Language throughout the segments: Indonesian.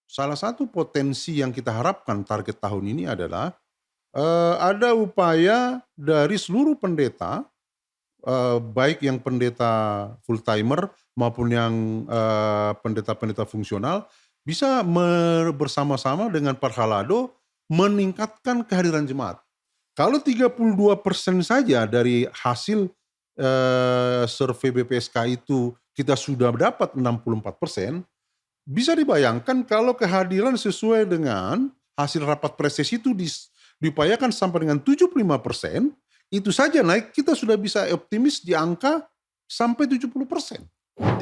salah satu potensi yang kita harapkan target tahun ini adalah ada upaya dari seluruh pendeta, baik yang pendeta full timer maupun yang pendeta-pendeta fungsional bisa bersama-sama dengan Parhalado meningkatkan kehadiran jemaat. Kalau 32% saja dari hasil survei BPSK itu kita sudah dapat 64%, bisa dibayangkan kalau kehadiran sesuai dengan hasil rapat preses itu diupayakan sampai dengan 75%, itu saja naik kita sudah bisa optimis di angka sampai 70%.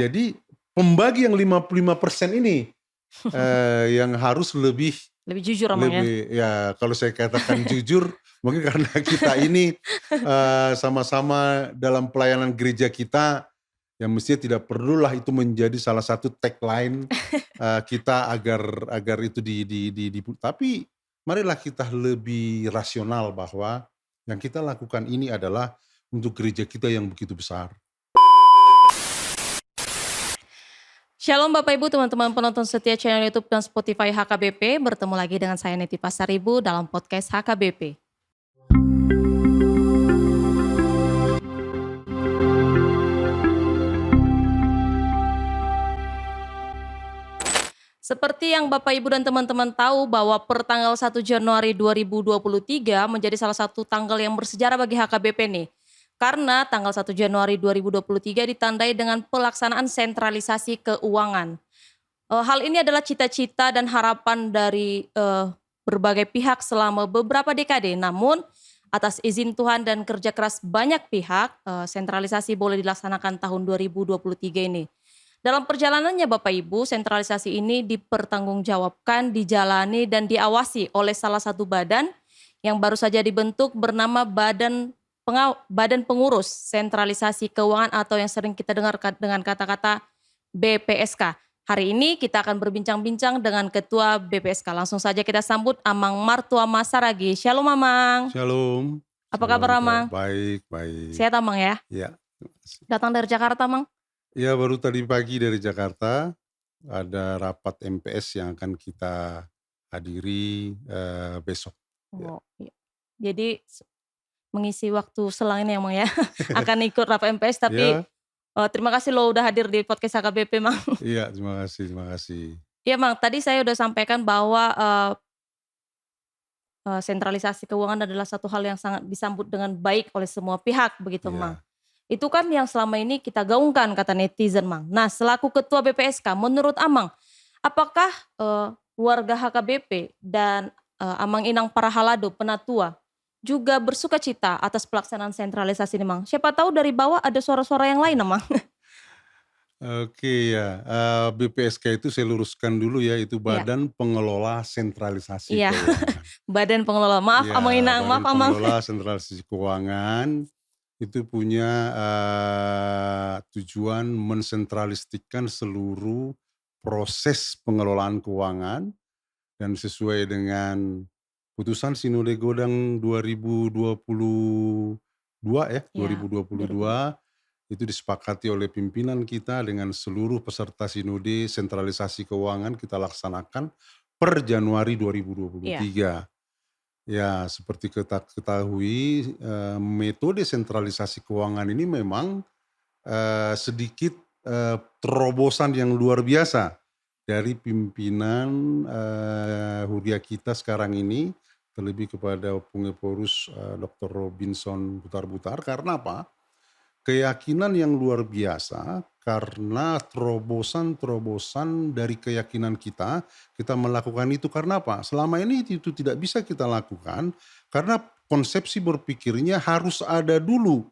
Jadi pembagi yang 55% ini yang harus lebih jujur Amang ya. ya kalau saya katakan jujur mungkin karena kita ini sama-sama dalam pelayanan gereja kita, yang mestinya tidak perlulah itu menjadi salah satu tagline kita agar itu tapi marilah kita lebih rasional bahwa yang kita lakukan ini adalah untuk gereja kita yang begitu besar. Shalom Bapak Ibu, teman-teman penonton setia channel YouTube dan Spotify HKBP. Bertemu lagi dengan saya Neti Pasaribu dalam podcast HKBP. Seperti yang Bapak Ibu dan teman-teman tahu bahwa per tanggal 1 Januari 2023 menjadi salah satu tanggal yang bersejarah bagi HKBP nih. Karena tanggal 1 Januari 2023 ditandai dengan pelaksanaan sentralisasi keuangan. Hal ini adalah cita-cita dan harapan dari berbagai pihak selama beberapa dekade. Namun atas izin Tuhan dan kerja keras banyak pihak, sentralisasi boleh dilaksanakan tahun 2023 ini. Dalam perjalanannya Bapak Ibu, sentralisasi ini dipertanggungjawabkan, dijalani dan diawasi oleh salah satu badan yang baru saja dibentuk bernama Badan Pengurus Sentralisasi Keuangan atau yang sering kita dengar dengan kata-kata BPSK. Hari ini kita akan berbincang-bincang dengan Ketua BPSK. Langsung saja kita sambut Amang Martua Masaragi. Shalom Amang. Shalom. Apa kabar Amang? Baik. Sehat Amang ya? Iya. Datang dari Jakarta Amang? Ya, baru tadi pagi dari Jakarta ada rapat MPS yang akan kita hadiri besok. Oh, ya. Jadi mengisi waktu selang ini Amang ya, akan ikut rapat MPS tapi terima kasih lo udah hadir di podcast HKBP Mang. Iya, terima kasih. Iya Mang, tadi saya udah sampaikan bahwa sentralisasi keuangan adalah satu hal yang sangat disambut dengan baik oleh semua pihak begitu Mang. Itu kan yang selama ini kita gaungkan kata netizen Mang. Nah selaku Ketua BPSK menurut Amang, apakah warga HKBP dan Amang Inang Parhalado Penatua juga bersuka cita atas pelaksanaan sentralisasi ini Mang? Siapa tahu dari bawah ada suara-suara yang lain Mang. Oke ya, BPSK itu saya luruskan dulu ya, itu Badan Pengelola Sentralisasi Keuangan. Badan Pengelola, maaf Amang Inang, maaf Amang. Badan Pengelola Sentralisasi Keuangan itu punya tujuan mensentralistikkan seluruh proses pengelolaan keuangan dan sesuai dengan putusan Sinode Godang 2022 ya, 2022 itu disepakati oleh pimpinan kita dengan seluruh peserta Sinode sentralisasi keuangan kita laksanakan per Januari 2023. Ya, seperti kita ketahui metode sentralisasi keuangan ini memang sedikit terobosan yang luar biasa dari pimpinan Huria kita sekarang ini, terlebih kepada Pengepurus Dr. Robinson Butar-Butar. Karena apa? Keyakinan yang luar biasa karena terobosan dari keyakinan kita melakukan itu. Karena apa? Selama ini itu tidak bisa kita lakukan karena konsepsi berpikirnya harus ada dulu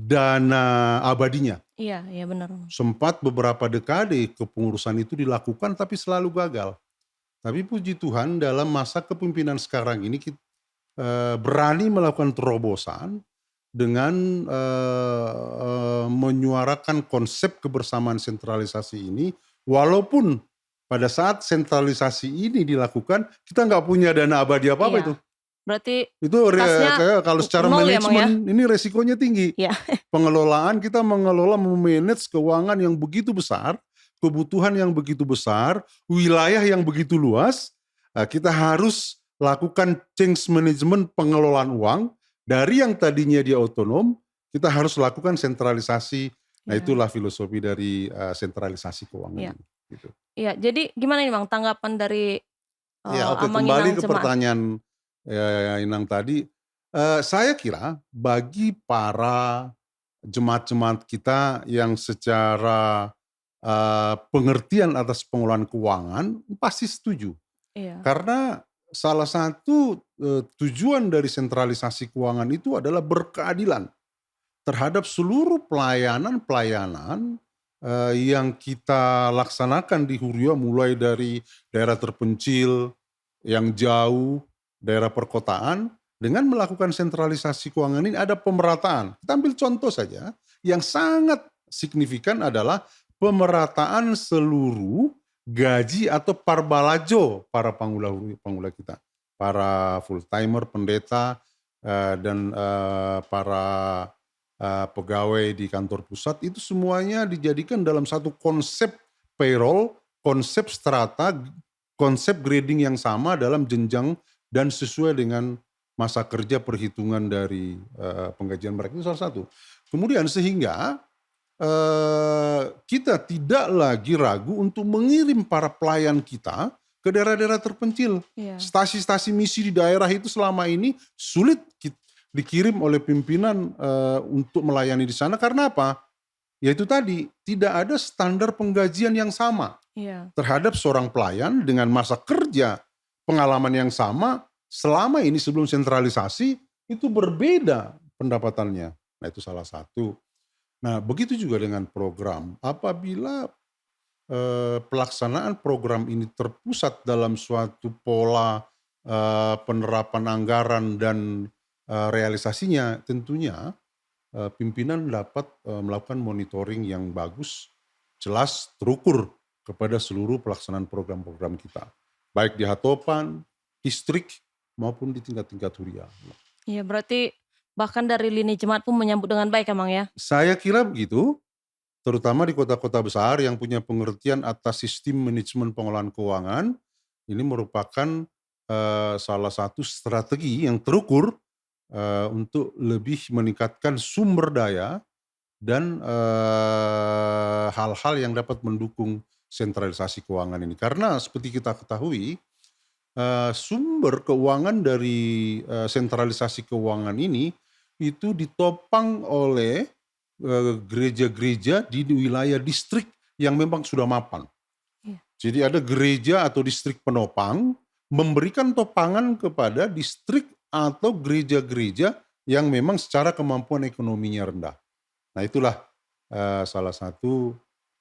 dana abadinya. Iya benar. Sempat beberapa dekade kepengurusan itu dilakukan tapi selalu gagal. Tapi puji Tuhan dalam masa kepemimpinan sekarang ini kita berani melakukan terobosan dengan menyuarakan konsep kebersamaan sentralisasi ini, walaupun pada saat sentralisasi ini dilakukan kita nggak punya dana abadi apa-apa itu. Berarti itu kalau secara manajemen ini resikonya tinggi. Pengelolaan kita memanage keuangan yang begitu besar, kebutuhan yang begitu besar, wilayah yang begitu luas, kita harus lakukan change management pengelolaan uang dari yang tadinya dia otonom, kita harus lakukan sentralisasi. Nah, Iya. itulah filosofi dari sentralisasi keuangan Iya. ini. Gitu. Iya, jadi gimana nih Bang tanggapan dari Ya, oke, Amang kembali Inang ke jemaat? pertanyaan Inang tadi. Saya kira bagi para jemaat-jemaat kita yang secara pengertian atas pengelolaan keuangan pasti setuju. Iya. Karena salah satu tujuan dari sentralisasi keuangan itu adalah berkeadilan terhadap seluruh pelayanan-pelayanan yang kita laksanakan di Huria, mulai dari daerah terpencil, yang jauh, daerah perkotaan. Dengan melakukan sentralisasi keuangan ini ada pemerataan. Kita ambil contoh saja, yang sangat signifikan adalah pemerataan seluruh gaji atau parbalajo para panggula kita. Para full timer, pendeta, dan para pegawai di kantor pusat, itu semuanya dijadikan dalam satu konsep payroll, konsep strata, konsep grading yang sama dalam jenjang dan sesuai dengan masa kerja, perhitungan dari penggajian mereka, itu salah satu. Kemudian sehingga kita tidak lagi ragu untuk mengirim para pelayan kita ke daerah-daerah terpencil. Iya. Stasi-stasi misi di daerah itu selama ini sulit dikirim oleh pimpinan untuk melayani di sana, karena apa? Yaitu tadi, tidak ada standar penggajian yang sama Iya. terhadap seorang pelayan dengan masa kerja, pengalaman yang sama. Selama ini sebelum sentralisasi itu berbeda pendapatannya. Nah, itu salah satu. Nah, begitu juga dengan program. Apabila pelaksanaan program ini terpusat dalam suatu pola penerapan anggaran dan realisasinya, tentunya pimpinan dapat melakukan monitoring yang bagus, jelas, terukur kepada seluruh pelaksanaan program-program kita, baik di Hatopan, distrik, maupun di tingkat-tingkat Huria. Iya, berarti bahkan dari lini jemaat pun menyambut dengan baik Amang ya? Saya kira begitu, terutama di kota-kota besar yang punya pengertian atas sistem manajemen pengelolaan keuangan. Ini merupakan salah satu strategi yang terukur untuk lebih meningkatkan sumber daya dan hal-hal yang dapat mendukung sentralisasi keuangan ini. Karena seperti kita ketahui, sumber keuangan dari sentralisasi keuangan ini itu ditopang oleh gereja-gereja di wilayah distrik yang memang sudah mapan. Iya. Jadi ada gereja atau distrik penopang memberikan topangan kepada distrik atau gereja-gereja yang memang secara kemampuan ekonominya rendah. Nah, itulah salah satu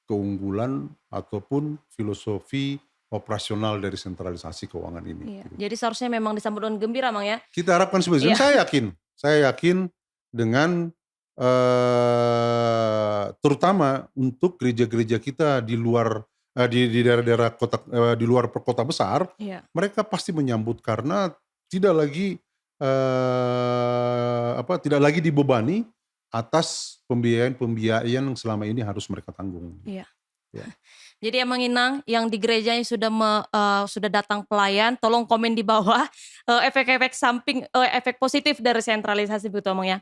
keunggulan ataupun filosofi operasional dari sentralisasi keuangan ini. Iya. Jadi seharusnya memang disambut dengan gembira Mang ya? Kita harapkan seperti itu. Iya. Saya yakin dengan terutama untuk gereja-gereja kita di luar di daerah-daerah kota, di luar kota besar, Iya. mereka pasti menyambut karena tidak lagi tidak lagi dibebani atas pembiayaan yang selama ini harus mereka tanggung. Iya. Ya. Jadi Amang Inang yang di gerejanya sudah datang pelayan, tolong komen di bawah efek-efek samping, efek positif dari sentralisasi begitu Amang ya.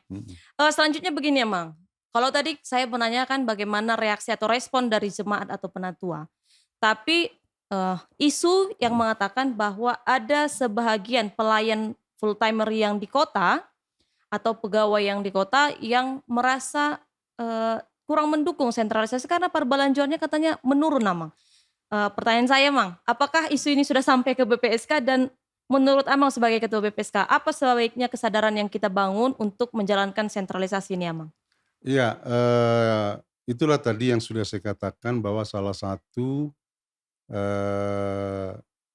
Selanjutnya begini Amang, kalau tadi saya menanyakan bagaimana reaksi atau respon dari jemaat atau penatua. Tapi isu yang mengatakan bahwa ada sebahagian pelayan full timer yang di kota atau pegawai yang di kota yang merasa kurang mendukung sentralisasi karena perbelanjaannya katanya menurun Amang. Pertanyaan saya Mang, apakah isu ini sudah sampai ke BPSK dan menurut Amang sebagai ketua BPSK, apa sebaiknya kesadaran yang kita bangun untuk menjalankan sentralisasi ini Amang? Iya, itulah tadi yang sudah saya katakan bahwa salah satu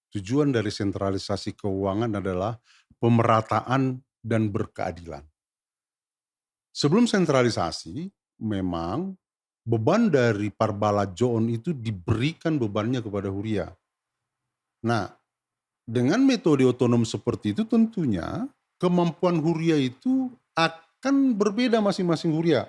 tujuan dari sentralisasi keuangan adalah pemerataan dan berkeadilan. Sebelum sentralisasi, memang beban dari Parbalajoon itu diberikan bebannya kepada Huria. Nah, dengan metode otonom seperti itu tentunya kemampuan Huria itu akan berbeda masing-masing Huria.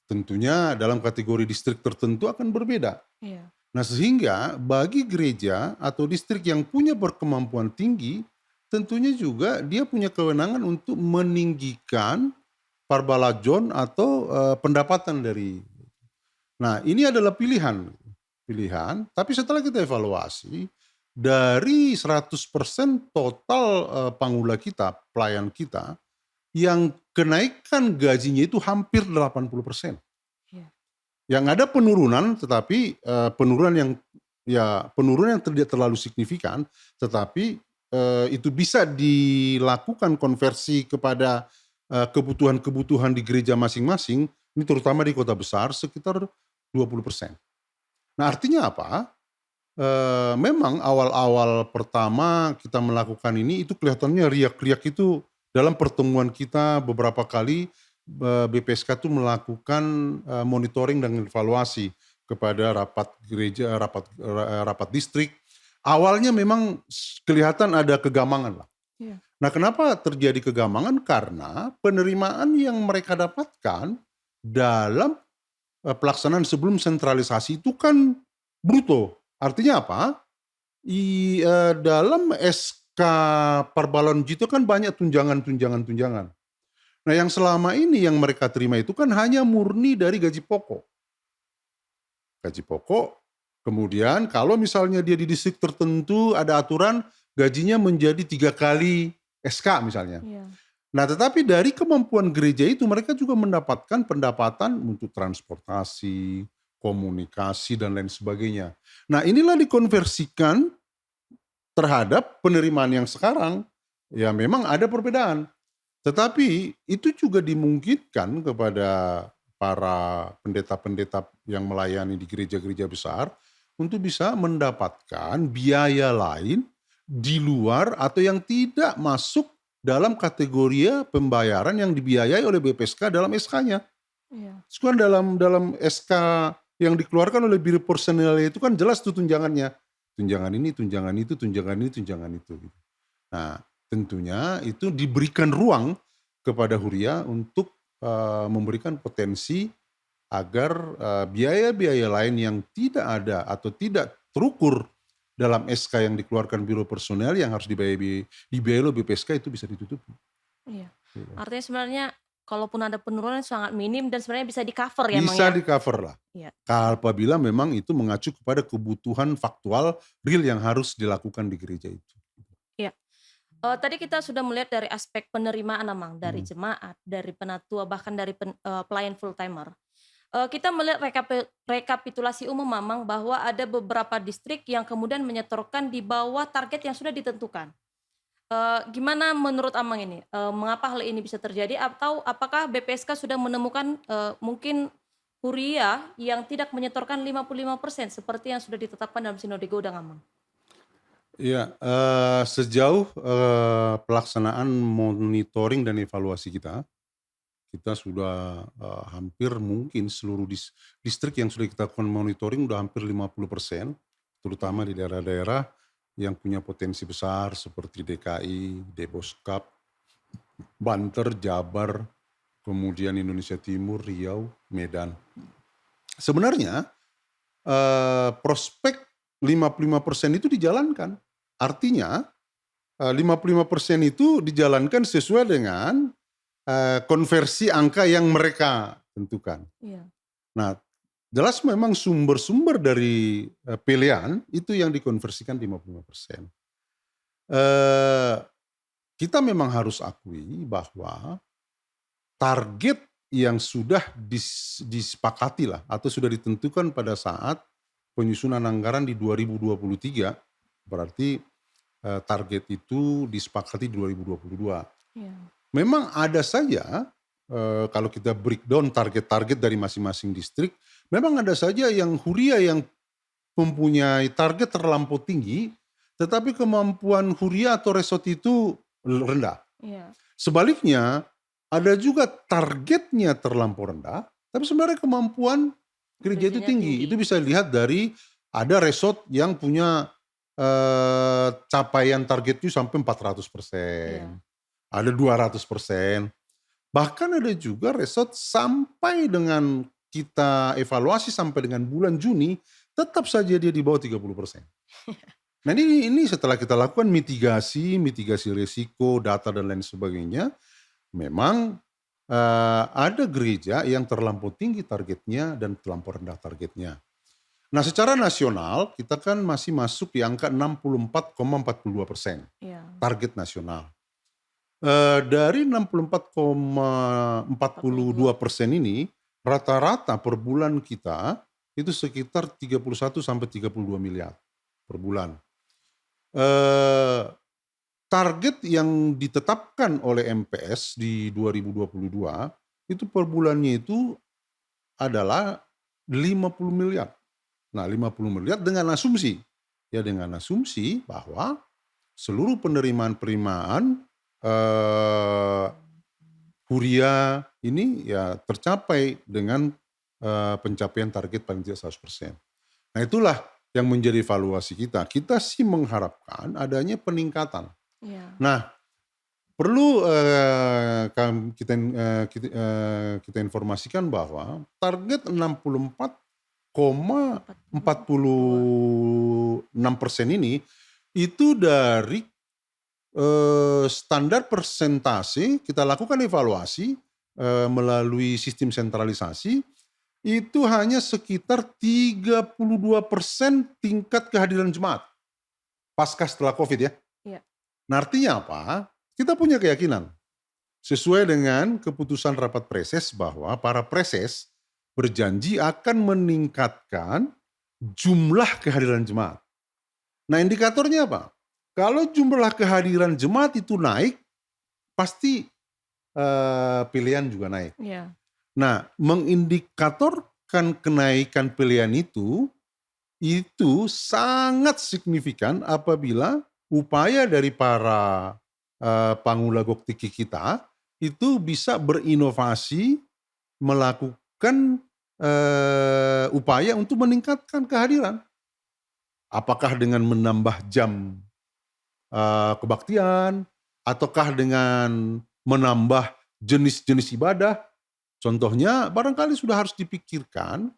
tentunya dalam kategori distrik tertentu akan berbeda. Iya. Nah, sehingga bagi gereja atau distrik yang punya berkemampuan tinggi, tentunya juga dia punya kewenangan untuk meninggikan parbalajon atau pendapatan dari. Nah, ini adalah pilihan, tapi setelah kita evaluasi dari 100% total panggula kita, pelayan kita, yang kenaikan gajinya itu hampir 80%. Iya. Yang ada penurunan, tetapi penurunan yang tidak terlalu signifikan, tetapi itu bisa dilakukan konversi kepada kebutuhan-kebutuhan di gereja masing-masing, ini terutama di kota besar sekitar 20%. Nah, artinya apa? Memang awal-awal pertama kita melakukan ini itu kelihatannya riak-riak itu dalam pertemuan kita beberapa kali BPSK itu melakukan monitoring dan evaluasi kepada rapat gereja, rapat distrik. Awalnya memang kelihatan ada kegamangan lah. Iya. Nah, kenapa terjadi kegamangan? Karena penerimaan yang mereka dapatkan dalam pelaksanaan sebelum sentralisasi itu kan bruto. Artinya apa? Dalam SK Parbalonji itu kan banyak tunjangan. Nah, yang selama ini yang mereka terima itu kan hanya murni dari gaji pokok. Gaji pokok, kemudian kalau misalnya dia di distrik tertentu ada aturan gajinya menjadi 3 kali SK misalnya. Iya. Nah, tetapi dari kemampuan gereja itu mereka juga mendapatkan pendapatan untuk transportasi, komunikasi, dan lain sebagainya. Nah, inilah dikonversikan terhadap penerimaan yang sekarang. Ya, memang ada perbedaan. Tetapi itu juga dimungkinkan kepada para pendeta-pendeta yang melayani di gereja-gereja besar untuk bisa mendapatkan biaya lain di luar atau yang tidak masuk dalam kategori pembayaran yang dibiayai oleh BPSK dalam SK-nya. Iya. Sekarang dalam SK yang dikeluarkan oleh Biro Personel itu kan jelas tuh tunjangannya. Tunjangan ini, tunjangan itu, tunjangan ini, tunjangan itu. Gitu. Nah, tentunya itu diberikan ruang kepada Huria untuk memberikan potensi agar biaya-biaya lain yang tidak ada atau tidak terukur dalam SK yang dikeluarkan Biro Personel yang harus dibiayai oleh BPSK itu bisa ditutupi. Iya. Gitu. Artinya sebenarnya kalaupun ada penurunan sangat minim dan sebenarnya bisa di-cover ya, Mang, Bisa ya? di-cover lah. Iya. Apabila memang itu mengacu kepada kebutuhan faktual real yang harus dilakukan di gereja itu. Iya. Tadi kita sudah melihat dari aspek penerimaan, Mang, dari jemaat, dari penatua, bahkan dari pelayan full timer. Kita melihat rekapitulasi umum, Mang, bahwa ada beberapa distrik yang kemudian menyetorkan di bawah target yang sudah ditentukan. Gimana menurut Amang ini? Mengapa hal ini bisa terjadi? Atau apakah BPSK sudah menemukan mungkin Huria yang tidak menyetorkan 55% seperti yang sudah ditetapkan dalam Sinode Godang, Amang? Iya, sejauh pelaksanaan monitoring dan evaluasi kita sudah hampir mungkin seluruh distrik yang sudah kita lakukan monitoring udah hampir 50%, terutama di daerah-daerah yang punya potensi besar seperti DKI, Deboskap, Banter, Jabar, kemudian Indonesia Timur, Riau, Medan. Sebenarnya prospek 55% itu dijalankan. Artinya 55% itu dijalankan sesuai dengan konversi angka yang mereka tentukan. Iya. Nah, jelas memang sumber-sumber dari pilihan itu yang dikonversikan 55%. Kita memang harus akui bahwa target yang sudah disepakati lah atau sudah ditentukan pada saat penyusunan anggaran di 2023, berarti target itu disepakati 2022. Iya. Memang ada saja kalau kita breakdown target-target dari masing-masing distrik, memang ada saja yang Huria yang mempunyai target terlampau tinggi, tetapi kemampuan Huria atau resort itu rendah. Iya. Sebaliknya, ada juga targetnya terlampau rendah, tapi sebenarnya kemampuan gereja itu Gerejanya tinggi. tinggi. Itu bisa dilihat dari ada resort yang punya capaian targetnya sampai 400%. Iya. Ada 200%. Bahkan ada juga resort sampai dengan kita evaluasi sampai dengan bulan Juni, tetap saja dia di bawah 30%. Nah ini setelah kita lakukan mitigasi risiko, data dan lain sebagainya, memang ada gereja yang terlampau tinggi targetnya dan terlampau rendah targetnya. Nah secara nasional kita kan masih masuk di angka 64,42% Iya. target nasional. Dari 64,42% ini, rata-rata per bulan kita itu sekitar 31 sampai 32 miliar per bulan. Target yang ditetapkan oleh MPS di 2022 itu per bulannya itu adalah 50 miliar. Nah 50 miliar dengan asumsi bahwa seluruh penerimaan Huria ini ya tercapai dengan pencapaian target paling tidak 100%. Nah itulah yang menjadi evaluasi kita. Kita sih mengharapkan adanya peningkatan. Iya. Nah perlu kita informasikan bahwa target 64,46% ini itu dari standar persentase kita lakukan evaluasi melalui sistem sentralisasi itu hanya sekitar 32% tingkat kehadiran jemaat pasca setelah COVID ya. Iya. Nah artinya apa? Kita punya keyakinan sesuai dengan keputusan rapat preses bahwa para preses berjanji akan meningkatkan jumlah kehadiran jemaat. Nah indikatornya apa? Kalau jumlah kehadiran jemaat itu naik, pasti pilihan juga naik. Iya. Nah mengindikatorkan kenaikan pilihan itu sangat signifikan apabila upaya dari para Pangula Goktiki kita itu bisa berinovasi melakukan upaya untuk meningkatkan kehadiran. Apakah dengan menambah jam kebaktian, ataukah dengan menambah jenis-jenis ibadah. Contohnya barangkali sudah harus dipikirkan,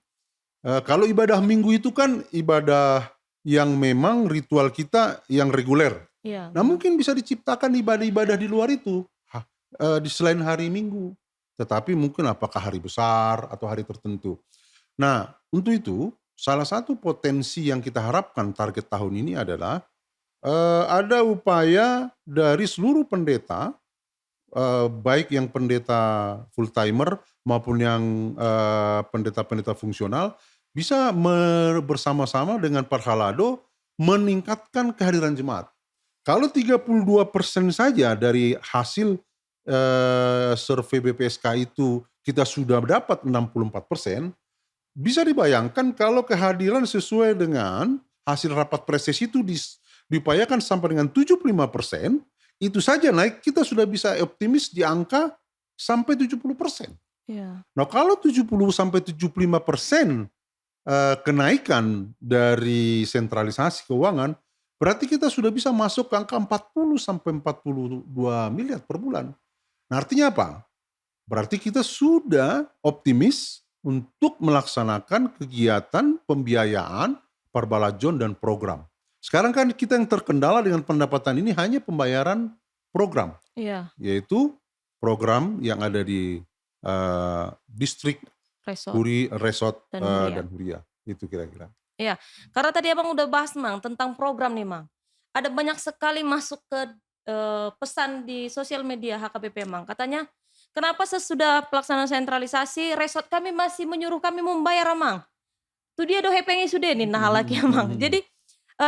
kalau ibadah minggu itu kan ibadah yang memang ritual kita yang reguler. Iya. Nah mungkin bisa diciptakan ibadah-ibadah di luar itu, di selain hari minggu. Tetapi mungkin apakah hari besar atau hari tertentu. Nah untuk itu salah satu potensi yang kita harapkan target tahun ini adalah ada upaya dari seluruh pendeta, baik yang pendeta full timer maupun yang pendeta-pendeta fungsional, bisa bersama-sama dengan Parhalado meningkatkan kehadiran jemaat. Kalau 32% saja dari hasil survei BPSK itu kita sudah dapat 64%, bisa dibayangkan kalau kehadiran sesuai dengan hasil rapat preses itu diupayakan sampai dengan 75%, itu saja naik kita sudah bisa optimis di angka sampai 70%. Iya. Nah kalau 70 sampai 75% kenaikan dari sentralisasi keuangan, berarti kita sudah bisa masuk ke angka 40 sampai 42 miliar per bulan. Nah artinya apa? Berarti kita sudah optimis untuk melaksanakan kegiatan pembiayaan, perbalajon dan program. Sekarang kan kita yang terkendala dengan pendapatan ini hanya pembayaran program. Iya. Yaitu program yang ada di distrik Resort Resort dan Huria. dan Huria. Itu kira-kira. Iya, karena tadi Abang udah bahas Mang tentang program nih Mang. Ada banyak sekali masuk ke pesan di sosial media HKBP Mang. Katanya, kenapa sesudah pelaksanaan sentralisasi resort kami masih menyuruh kami membayar Mang. Itu dia dohe pengen sudah nih nah lagi Mang. Jadi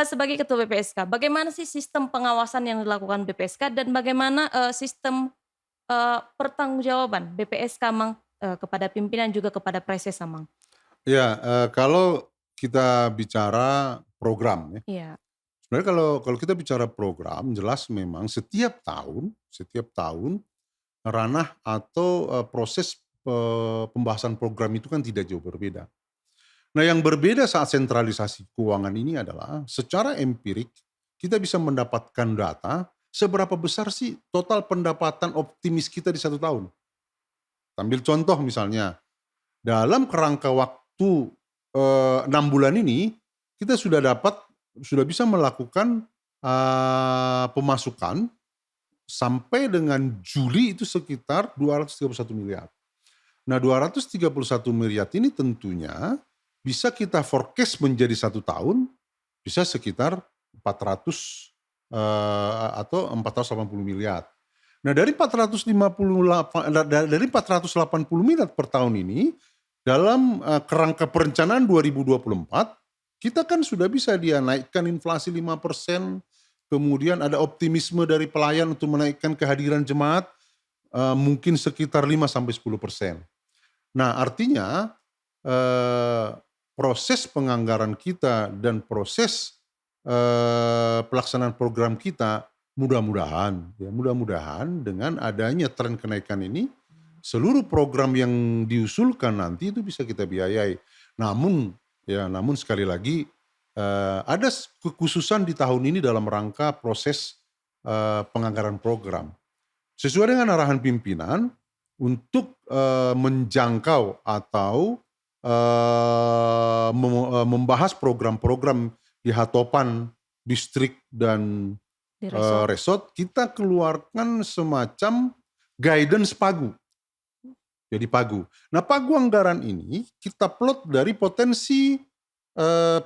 sebagai ketua BPSK, bagaimana sih sistem pengawasan yang dilakukan BPSK dan bagaimana sistem pertanggungjawaban BPSK Mang kepada pimpinan juga kepada preses Mang? Ya, kalau kita bicara program ya. Iya. Sebenarnya kalau kita bicara program, jelas memang setiap tahun ranah atau proses pembahasan program itu kan tidak jauh berbeda. Nah yang berbeda saat sentralisasi keuangan ini adalah secara empirik kita bisa mendapatkan data seberapa besar sih total pendapatan optimis kita di satu tahun. Ambil contoh misalnya, Dalam kerangka waktu 6 bulan ini, kita sudah bisa melakukan pemasukan sampai dengan Juli itu sekitar 231 miliar. Nah 231 miliar ini tentunya bisa kita forecast menjadi 1 tahun, bisa sekitar 400 atau 480 miliar. Nah dari 480 miliar per tahun ini, dalam kerangka perencanaan 2024, kita kan sudah bisa dia naikkan inflasi 5%, kemudian ada optimisme dari pelayan untuk menaikkan kehadiran jemaat, mungkin sekitar 5-10%. Nah artinya proses penganggaran kita dan proses pelaksanaan program kita mudah-mudahan dengan adanya tren kenaikan ini, seluruh program yang diusulkan nanti itu bisa kita biayai. Namun sekali lagi ada kekhususan di tahun ini dalam rangka proses penganggaran program. Sesuai dengan arahan pimpinan untuk menjangkau atau membahas program-program di hatopan distrik dan Di resort. resort, kita keluarkan semacam guidance pagu. Jadi pagu. Nah pagu anggaran ini kita plot dari potensi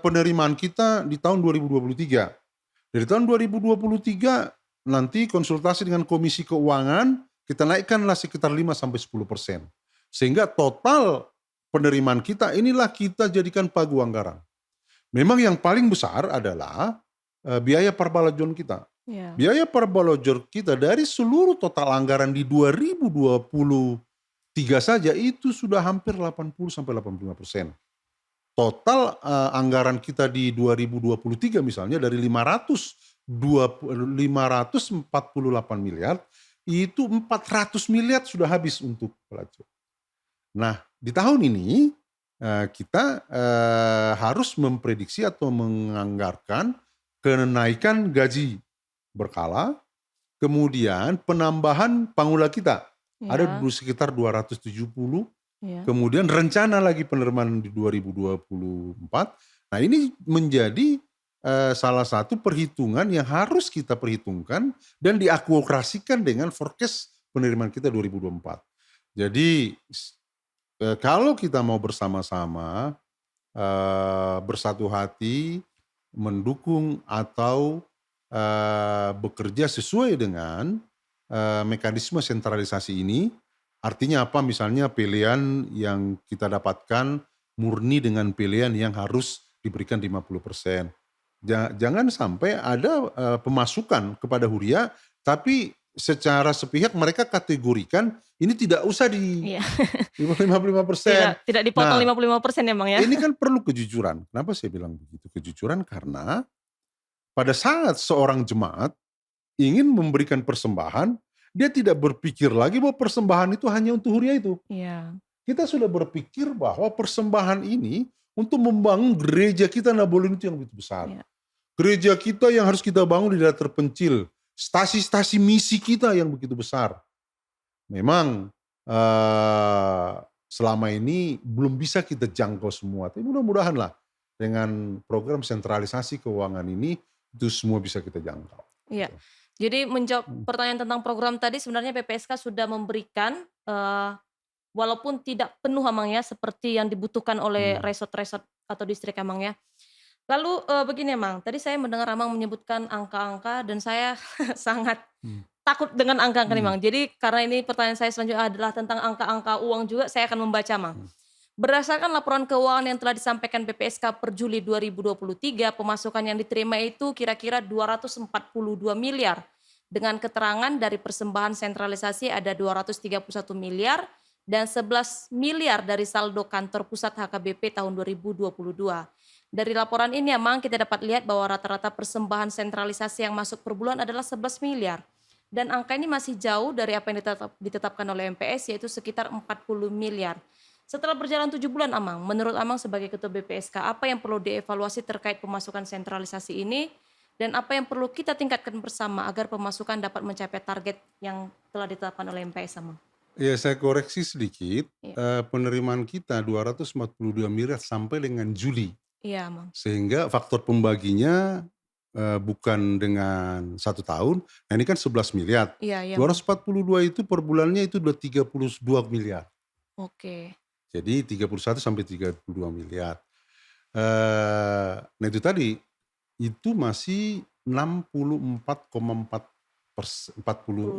penerimaan kita di tahun 2023. Dari tahun 2023 nanti konsultasi dengan Komisi Keuangan, kita naikkanlah sekitar 5-10%. Sehingga total penerimaan kita inilah kita jadikan pagu anggaran. Memang yang paling besar adalah biaya perbalajon kita. Ya. Biaya perbalajon kita dari seluruh total anggaran di 2023 saja itu sudah hampir 80-85%. Total anggaran kita di 2023 misalnya dari 548 miliar, itu 400 miliar sudah habis untuk pelajar. Nah di tahun ini kita harus memprediksi atau menganggarkan kenaikan gaji berkala, kemudian penambahan pangula kita ada Ya. sekitar 270, Ya. kemudian rencana lagi penerimaan di 2024. Nah ini menjadi salah satu perhitungan yang harus kita perhitungkan dan diakuokrasikan dengan forecast penerimaan kita 2024. Jadi kalau kita mau bersama-sama bersatu hati mendukung atau bekerja sesuai dengan mekanisme sentralisasi ini, artinya apa? Misalnya pilihan yang kita dapatkan murni dengan pilihan yang harus diberikan 50%. Jangan sampai ada pemasukan kepada Huria, tapi secara sepihak mereka kategorikan ini tidak usah di Iya. 55%. Tidak dipotong Nah 55% ya Bang ya? ini kan perlu kejujuran. Kenapa saya bilang begitu? Kejujuran karena pada saat seorang jemaat ingin memberikan persembahan, dia tidak berpikir lagi bahwa persembahan itu hanya untuk Huria itu. Iya. Kita sudah berpikir bahwa persembahan ini untuk membangun gereja kita Nabolon itu yang begitu besar. Iya. Gereja kita yang harus kita bangun di daerah terpencil. Stasi-stasi misi kita yang begitu besar. Memang selama ini belum bisa kita jangkau semua. Tapi mudah-mudahan lah dengan program sentralisasi keuangan ini itu semua bisa kita jangkau. Iya. Jadi menjawab Hmm. pertanyaan tentang program tadi sebenarnya PPSK sudah memberikan walaupun tidak penuh Amang ya seperti yang dibutuhkan oleh resort-resort atau distrik Amang ya. Lalu begini Amang, tadi saya mendengar Amang menyebutkan angka-angka dan saya sangat Hmm. takut dengan angka-angka nih Hmm. Mang. Jadi karena ini pertanyaan saya selanjutnya adalah tentang angka-angka uang juga, saya akan membaca Mang. Hmm. Berdasarkan laporan keuangan yang telah disampaikan PPSK per Juli 2023, pemasukan yang diterima itu kira-kira 242 miliar. Dengan keterangan dari persembahan sentralisasi ada 231 miliar dan 11 miliar dari saldo kantor pusat HKBP tahun 2022. Dari laporan ini Amang kita dapat lihat bahwa rata-rata persembahan sentralisasi yang masuk per bulan adalah 11 miliar. Dan angka ini masih jauh dari apa yang ditetapkan oleh MPS yaitu sekitar 40 miliar. Setelah berjalan 7 bulan Amang, menurut Amang sebagai Ketua BPSK, apa yang perlu dievaluasi terkait pemasukan sentralisasi ini dan apa yang perlu kita tingkatkan bersama agar pemasukan dapat mencapai target yang telah ditetapkan oleh MPS Amang? Ya saya koreksi sedikit, Iya. penerimaan kita 242 miliar sampai dengan Juli. Iya, Mang. Sehingga faktor pembaginya, bukan dengan 1 tahun, nah ini kan 11 miliar. Iya iya, Dua Mang. ratus empat puluh dua itu per bulannya itu udah 32 miliar. Oke. Jadi 31 sampai 32 miliar. Nah itu tadi, itu masih 42.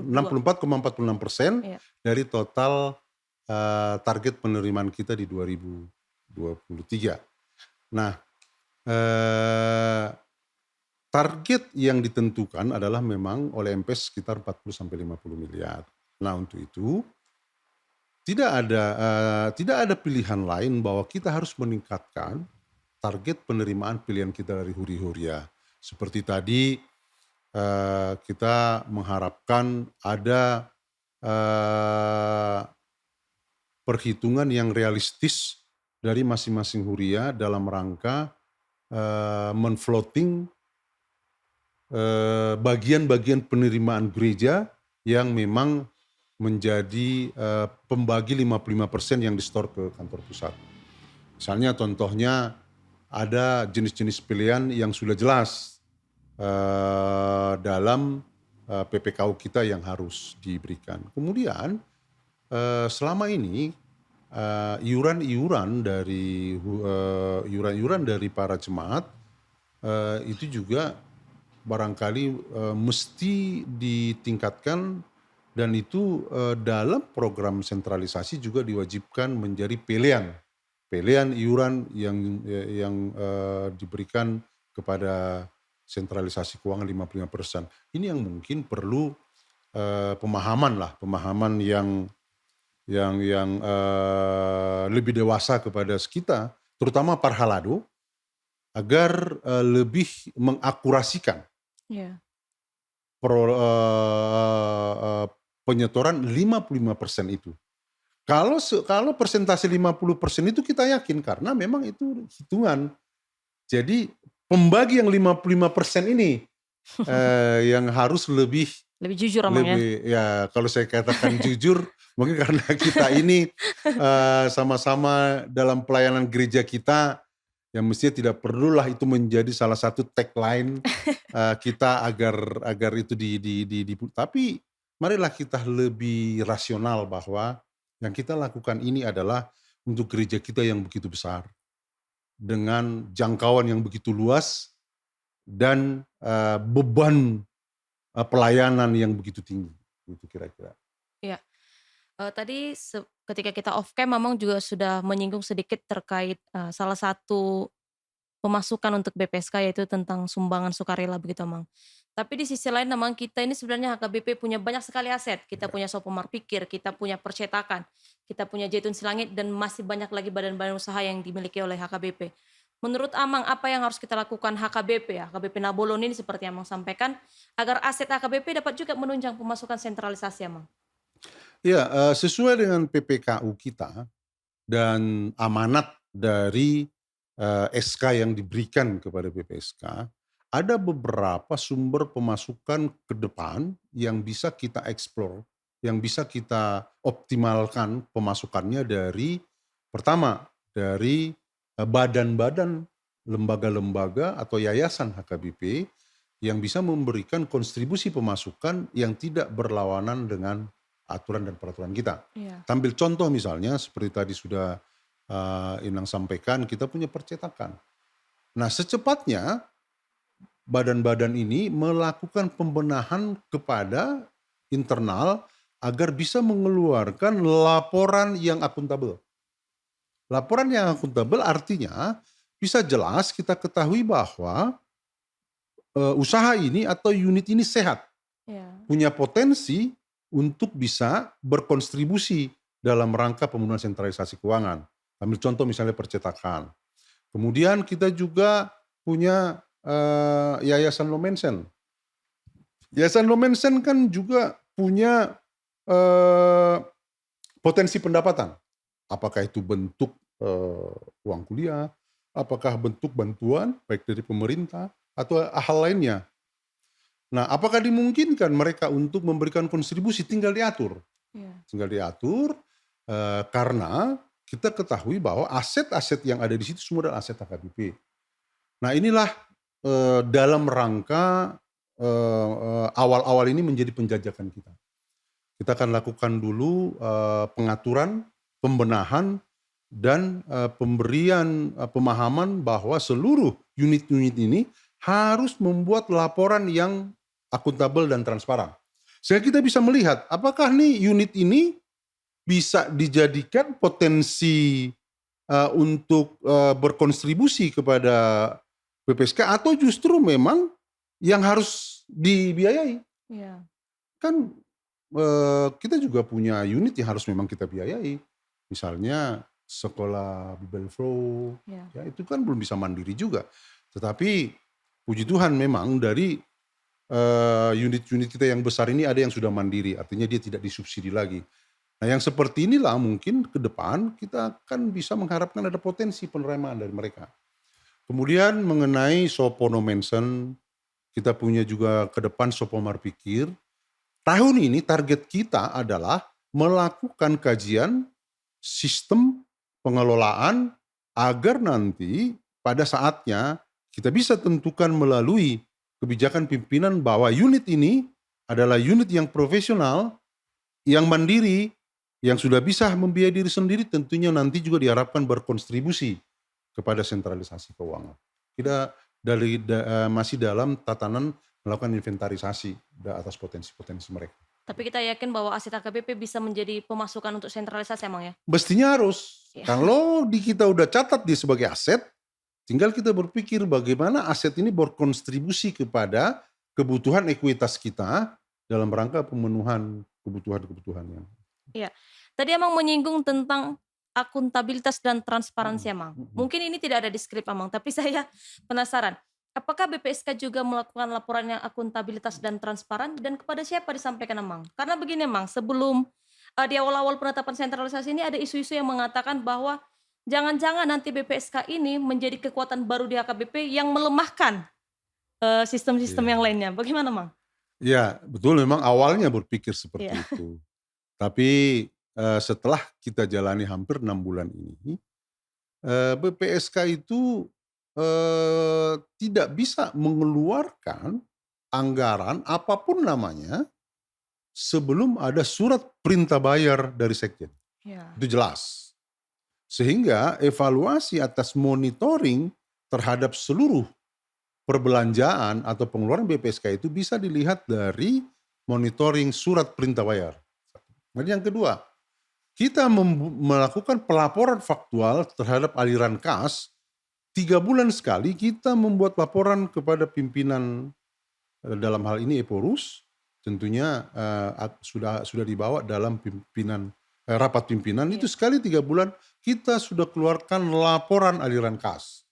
64,46% Iya. dari total, target penerimaan kita di 2023. Nah, eee, target yang ditentukan adalah memang oleh MPS sekitar 40 sampai 50 miliar. Nah untuk itu, tidak ada pilihan lain bahwa kita harus meningkatkan target penerimaan pilihan kita dari huri-huria. Seperti tadi, kita mengharapkan ada, eee, perhitungan yang realistis dari masing-masing huria dalam rangka, men-floating, bagian-bagian penerimaan gereja yang memang menjadi, pembagi 55% yang di-store ke kantor pusat. Misalnya contohnya ada jenis-jenis pilihan yang sudah jelas, dalam, PPKU kita yang harus diberikan. Kemudian, selama ini, iuran-iuran dari para jemaat, itu juga barangkali, mesti ditingkatkan dan itu, dalam program sentralisasi juga diwajibkan menjadi pelean iuran yang diberikan kepada sentralisasi keuangan 55%. Ini yang mungkin perlu, pemahaman yang, lebih dewasa kepada kita, terutama para halado, agar, lebih mengakurasikan Iya. penyetoran 55% itu. Kalau persentase 50% itu kita yakin karena memang itu hitungan. Jadi pembagi yang 55% ini, yang harus lebih Lebih jujur, Mang, ya? lebih ya kalau saya katakan jujur mungkin karena kita ini, sama-sama dalam pelayanan gereja kita, yang mestinya tidak perlulah itu menjadi salah satu tagline, kita agar itu tapi marilah kita lebih rasional bahwa yang kita lakukan ini adalah untuk gereja kita yang begitu besar, dengan jangkauan yang begitu luas dan, beban, pelayanan yang begitu tinggi, gitu kira-kira. Iya. Tadi ketika kita off cam Mamang juga sudah menyinggung sedikit terkait, salah satu pemasukan untuk BPSK yaitu tentang sumbangan sukarela begitu, Mang. Tapi di sisi lain memang kita ini sebenarnya HKBP punya banyak sekali aset. Kita Ya. punya Sopomar Pikir, kita punya percetakan, kita punya Zaitun Silangit dan masih banyak lagi badan-badan usaha yang dimiliki oleh HKBP. Menurut Amang apa yang harus kita lakukan HKBP ya, HKBP Nabolon ini seperti yang Amang sampaikan, agar aset HKBP dapat juga menunjang pemasukan sentralisasi, Amang? Ya, sesuai dengan PPKU kita dan amanat dari, SK yang diberikan kepada BPSK, ada beberapa sumber pemasukan ke depan yang bisa kita explore, yang bisa kita optimalkan pemasukannya dari pertama, dari, badan-badan, lembaga-lembaga atau yayasan HKBP yang bisa memberikan kontribusi pemasukan yang tidak berlawanan dengan aturan dan peraturan kita. Iya. Ambil contoh misalnya seperti tadi sudah, Inang sampaikan kita punya percetakan. Nah secepatnya badan-badan ini melakukan pembenahan kepada internal agar bisa mengeluarkan laporan yang akuntabel. Laporan yang akuntabel artinya bisa jelas kita ketahui bahwa, usaha ini atau unit ini sehat, Iya. punya potensi untuk bisa berkontribusi dalam rangka pemenuhan sentralisasi keuangan. Ambil contoh misalnya percetakan. Kemudian kita juga punya, Yayasan Lomensen. Yayasan Lomensen kan juga punya, eee, potensi pendapatan. Apakah itu bentuk, uang kuliah, apakah bentuk bantuan baik dari pemerintah atau hal lainnya. Nah, apakah dimungkinkan mereka untuk memberikan kontribusi? Tinggal diatur. Iya. Tinggal diatur, karena kita ketahui bahwa aset-aset yang ada di situ semua adalah aset HKBP. Nah inilah, dalam rangka, awal-awal ini menjadi penjajakan kita. Kita akan lakukan dulu, pengaturan, pembenahan, dan, pemberian, pemahaman bahwa seluruh unit-unit ini harus membuat laporan yang akuntabel dan transparan. Sehingga kita bisa melihat apakah nih unit ini bisa dijadikan potensi, untuk, berkontribusi kepada BPSK atau justru memang yang harus dibiayai. Iya. Kan, kita juga punya unit yang harus memang kita biayai. Misalnya sekolah Bible Flow, Iya. ya itu kan belum bisa mandiri juga. Tetapi puji Tuhan memang dari, unit-unit kita yang besar ini ada yang sudah mandiri, artinya dia tidak disubsidi lagi. Nah yang seperti inilah mungkin ke depan kita akan bisa mengharapkan ada potensi penerimaan dari mereka. Kemudian mengenai Sopono Mensen, kita punya juga ke depan Sopomar Pikir. Tahun ini target kita adalah melakukan kajian sistem pengelolaan agar nanti pada saatnya kita bisa tentukan melalui kebijakan pimpinan bahwa unit ini adalah unit yang profesional, yang mandiri, yang sudah bisa membiayai diri sendiri, tentunya nanti juga diharapkan berkontribusi kepada sentralisasi keuangan. Kita masih dalam tatanan melakukan inventarisasi atas potensi-potensi mereka. Tapi kita yakin bahwa aset HKBP bisa menjadi pemasukan untuk sentralisasi emang ya? Mestinya harus. Iya. Kalau kita udah catat dia sebagai aset, tinggal kita berpikir bagaimana aset ini berkontribusi kepada kebutuhan ekuitas kita dalam rangka pemenuhan kebutuhan-kebutuhannya. Iya. Tadi emang menyinggung tentang akuntabilitas dan transparansi emang. Mungkin ini tidak ada di skrip emang, tapi saya penasaran. Apakah BPSK juga melakukan laporan yang akuntabilitas dan transparan dan kepada siapa disampaikan emang? Karena begini emang, sebelum di awal-awal penetapan sentralisasi ini ada isu-isu yang mengatakan bahwa jangan-jangan nanti BPSK ini menjadi kekuatan baru di HKBP yang melemahkan sistem-sistem Iya. yang lainnya. Bagaimana, Mang? Ya, betul memang awalnya berpikir seperti Iya. itu. Tapi, setelah kita jalani hampir 6 bulan ini, BPSK itu, tidak bisa mengeluarkan anggaran apapun namanya, sebelum ada surat perintah bayar dari sekjen. Iya. Itu jelas. Sehingga evaluasi atas monitoring terhadap seluruh perbelanjaan atau pengeluaran BPSK itu bisa dilihat dari monitoring surat perintah bayar. Kemudian yang kedua, kita melakukan pelaporan faktual terhadap aliran kas. 3 bulan sekali kita membuat laporan kepada pimpinan, dalam hal ini Eporus, tentunya, sudah dibawa dalam rapat pimpinan itu Iya. sekali 3 bulan kita sudah keluarkan laporan aliran kas.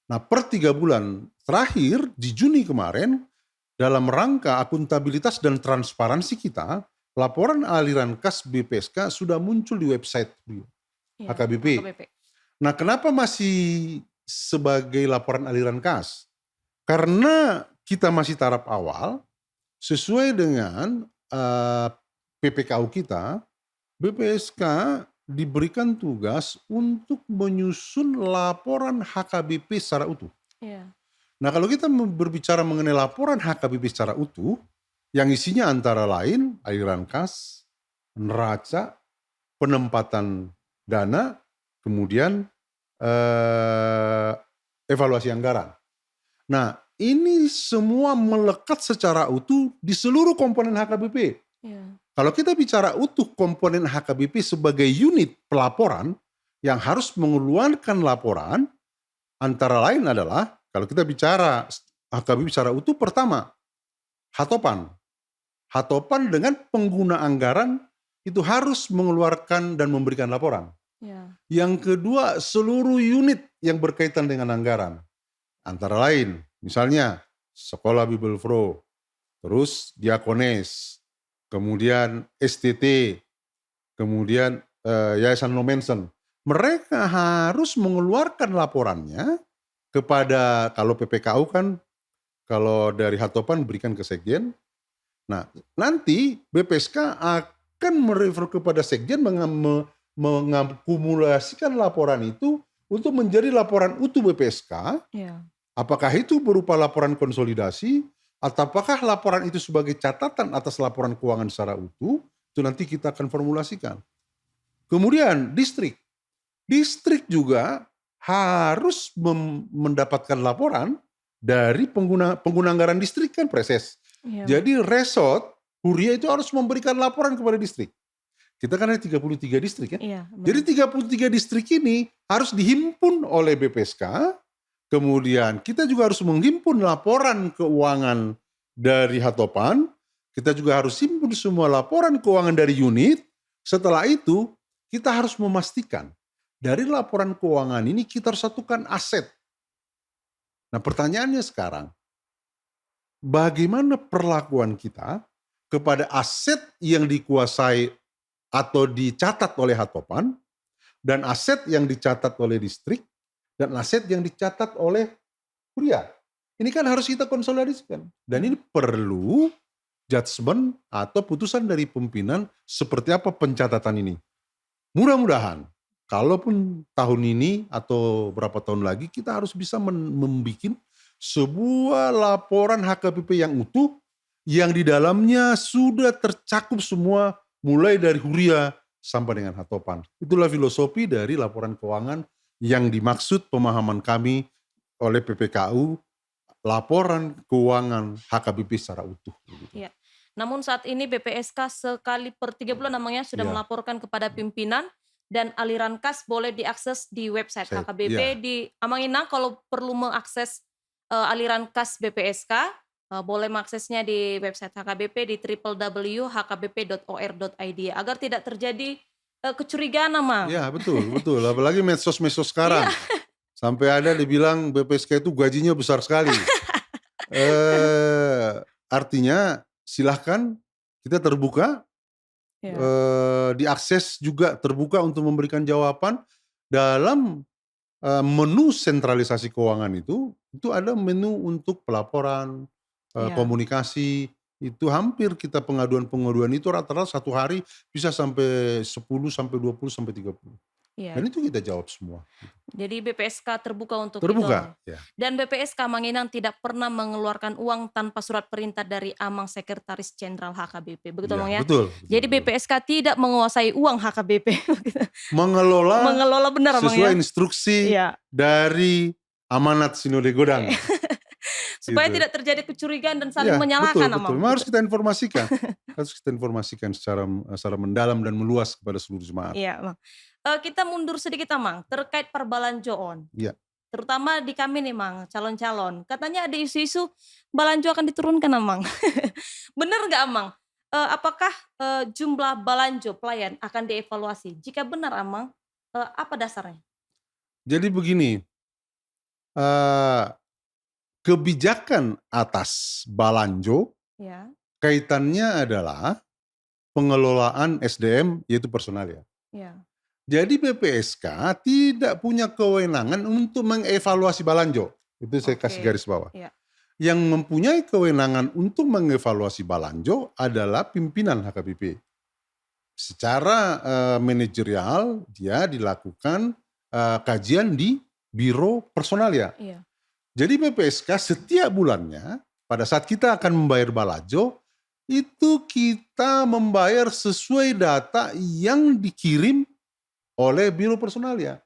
Nah per 3 bulan terakhir di Juni kemarin, dalam rangka akuntabilitas dan transparansi kita, laporan aliran kas BPSK sudah muncul di website Iya, HKBP. HKBP. Nah kenapa masih sebagai laporan aliran kas? Karena kita masih tahap awal, sesuai dengan, PPKU kita, BPSK diberikan tugas untuk menyusun laporan HKBP secara utuh. Iya. Nah kalau kita berbicara mengenai laporan HKBP secara utuh, yang isinya antara lain aliran kas, neraca, penempatan dana, kemudian, evaluasi anggaran. Nah ini semua melekat secara utuh di seluruh komponen HKBP. Iya. Kalau kita bicara utuh komponen HKBP sebagai unit pelaporan yang harus mengeluarkan laporan, antara lain adalah kalau kita bicara HKBP secara utuh, pertama Hatopan. Hatopan dengan pengguna anggaran itu harus mengeluarkan dan memberikan laporan. Iya. Yang kedua, seluruh unit yang berkaitan dengan anggaran. Antara lain, misalnya Sekolah Bible Flow, terus Diakones, kemudian STT, kemudian Yayasan No Mensen. Mereka harus mengeluarkan laporannya kepada, kalau PPKU kan, kalau dari Hatopan berikan ke Sekjen. Nah nanti BPSK kan merefer kepada sekjen mengakumulasikan laporan itu untuk menjadi laporan utuh BPSK. Iya. Apakah itu berupa laporan konsolidasi atau apakah laporan itu sebagai catatan atas laporan keuangan secara utuh, itu nanti kita akan formulasikan. Kemudian distrik juga harus mendapatkan laporan dari pengguna anggaran distrik kan preses. Iya. Jadi resort Huria itu harus memberikan laporan kepada distrik. Kita kan ada 33 distrik ya. Iya, Jadi 33 distrik ini harus dihimpun oleh BPSK. Kemudian kita juga harus menghimpun laporan keuangan dari Hatopan. Kita juga harus himpun semua laporan keuangan dari unit. Setelah itu kita harus memastikan dari laporan keuangan ini kita harus satukan aset. Nah pertanyaannya sekarang, bagaimana perlakuan kita kepada aset yang dikuasai atau dicatat oleh Hatopan dan aset yang dicatat oleh distrik dan aset yang dicatat oleh Huria. Ini kan harus kita konsolidasikan. Dan ini perlu judgement atau putusan dari pimpinan seperti apa pencatatan ini. Mudah-mudahan, kalaupun tahun ini atau berapa tahun lagi, kita harus bisa membuat sebuah laporan HKBP yang utuh, yang di dalamnya sudah tercakup semua, mulai dari Huria sampai dengan Hatopan. Itulah filosofi dari laporan keuangan yang dimaksud pemahaman kami oleh PPKU, laporan keuangan HKBP secara utuh. Iya. Namun saat ini BPSK sekali per 3 bulan namanya sudah Iya. melaporkan kepada pimpinan dan aliran kas boleh diakses di website HKBP Iya. di Amangina. Kalau perlu mengakses aliran kas BPSK boleh mengaksesnya di website HKBP di www.hkbp.or.id agar tidak terjadi kecurigaan, Mang. Iya betul. Apalagi medsos-medsos sekarang. Sampai ada dibilang BPSK itu gajinya besar sekali. Artinya silahkan kita terbuka, diakses juga terbuka untuk memberikan jawaban dalam menu sentralisasi keuangan itu ada menu untuk pelaporan, komunikasi, itu hampir kita pengaduan itu rata-rata 1 hari bisa sampai 10 sampai 20 sampai 30. Dan itu kita jawab semua. Jadi BPSK terbuka untuk Terbuka, itu. ya. Dan BPSK Manginang tidak pernah mengeluarkan uang tanpa surat perintah dari Amang Sekretaris Jenderal HKBP. Begitu, Mang ya? Betul. Jadi BPSK tidak menguasai uang HKBP. Mengelola benar, Mang sesuai ya? instruksi dari amanat Sinode Godang. Supaya Gitu. tidak terjadi kecurigaan dan saling menyalahkan, Betul. Amang. Memang harus kita informasikan. Secara mendalam dan meluas kepada seluruh jemaat. Iya, Mang. Kita mundur sedikit, Amang, terkait perbalanjoan. Iya. Terutama di kami nih, Mang, calon-calon. Katanya ada isu-isu balanjo akan diturunkan, Amang. Benar nggak, Amang? Apakah jumlah balanjo pelayan akan dievaluasi? Jika benar, Amang, apa dasarnya? Jadi begini, kebijakan atas balanjo kaitannya adalah pengelolaan SDM yaitu personalia. Jadi BPSK tidak punya kewenangan untuk mengevaluasi balanjo. Itu saya kasih garis bawah. Yang mempunyai kewenangan untuk mengevaluasi balanjo adalah pimpinan HKBP. Secara manajerial dia dilakukan kajian di Biro Personalia. Jadi BPSK setiap bulannya pada saat kita akan membayar balanjo itu kita membayar sesuai data yang dikirim oleh Biro Personalia.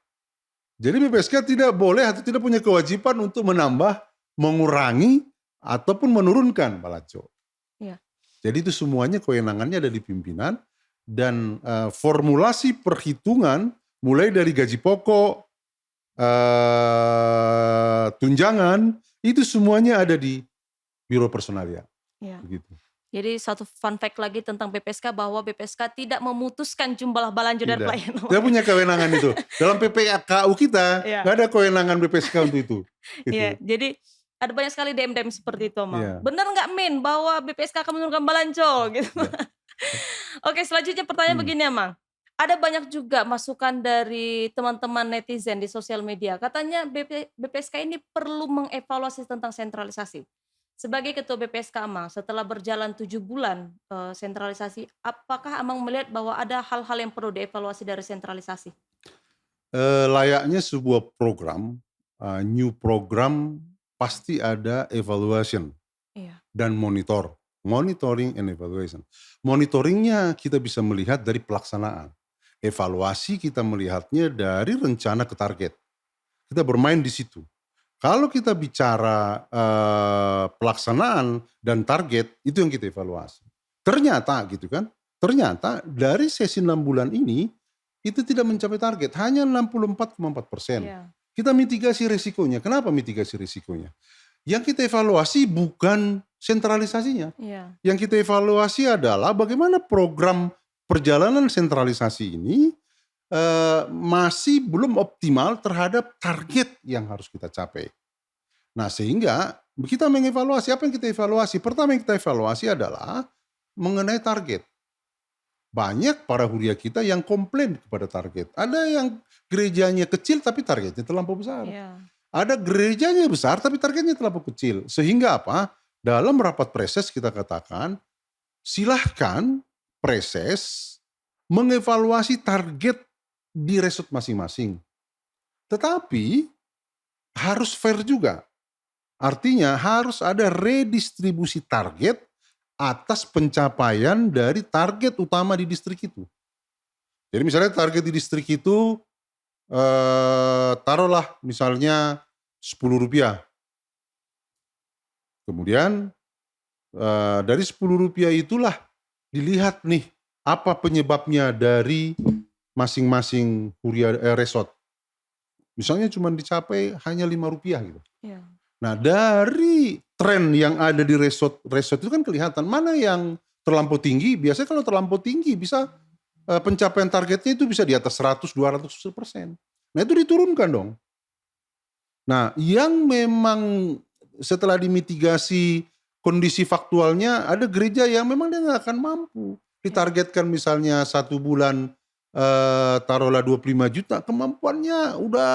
Jadi BPSK tidak boleh atau tidak punya kewajiban untuk menambah, mengurangi ataupun menurunkan balanjo. Jadi itu semuanya kewenangannya ada di pimpinan dan formulasi perhitungan mulai dari gaji pokok, tunjangan itu semuanya ada di Biro Personalia. Begitu. Jadi satu fun fact lagi tentang BPSK bahwa BPSK tidak memutuskan jumlah balanjo dari pelayan. Tidak punya kewenangan itu. Dalam PPKU kita nggak ada kewenangan BPSK untuk itu. Iya, jadi ada banyak sekali DM-DM seperti itu, Mang. Benar nggak, Min, bahwa BPSK akan menurunkan balanjo gitu? Oke, selanjutnya pertanyaan begini, Mang. Ada banyak juga masukan dari teman-teman netizen di sosial media. Katanya BPSK ini perlu mengevaluasi tentang sentralisasi. Sebagai Ketua BPSK Amang, setelah berjalan 7 bulan sentralisasi, apakah Amang melihat bahwa ada hal-hal yang perlu dievaluasi dari sentralisasi? Layaknya sebuah program, new program pasti ada evaluation Iya. dan monitoring and evaluation. Monitoringnya kita bisa melihat dari pelaksanaan, evaluasi kita melihatnya dari rencana ke target, kita bermain di situ. Kalau kita bicara pelaksanaan dan target, itu yang kita evaluasi. Ternyata gitu kan, ternyata dari sesi 6 bulan ini, itu tidak mencapai target, hanya 64,4%. Iya. Kita mitigasi risikonya. Kenapa mitigasi risikonya? Yang kita evaluasi bukan sentralisasinya. Iya. Yang kita evaluasi adalah bagaimana program perjalanan sentralisasi ini masih belum optimal terhadap target yang harus kita capai. Nah, sehingga kita mengevaluasi, apa yang kita evaluasi? Pertama yang kita evaluasi adalah mengenai target. Banyak para huria kita yang komplain kepada target. Ada yang gerejanya kecil tapi targetnya terlampau besar. Iya. Ada gerejanya besar tapi targetnya terlampau kecil. Sehingga apa? Dalam rapat preses kita katakan, silahkan preses mengevaluasi target di resort masing-masing. Tetapi harus fair juga. Artinya harus ada redistribusi target atas pencapaian dari target utama di distrik itu. Jadi misalnya target di distrik itu taruhlah misalnya Rp10. Kemudian dari Rp10 itulah dilihat nih apa penyebabnya dari masing-masing huria resort. Misalnya cuma dicapai hanya Rp5 gitu. Iya. Nah, dari tren yang ada di resort itu kan kelihatan mana yang terlampau tinggi. Biasanya kalau terlampau tinggi bisa pencapaian targetnya itu bisa di atas 100-200%. Nah, itu diturunkan dong. Nah, yang memang setelah dimitigasi kondisi faktualnya, ada gereja yang memang dia nggak akan mampu. Ditargetkan misalnya 1 bulan taruhlah 25 juta, kemampuannya udah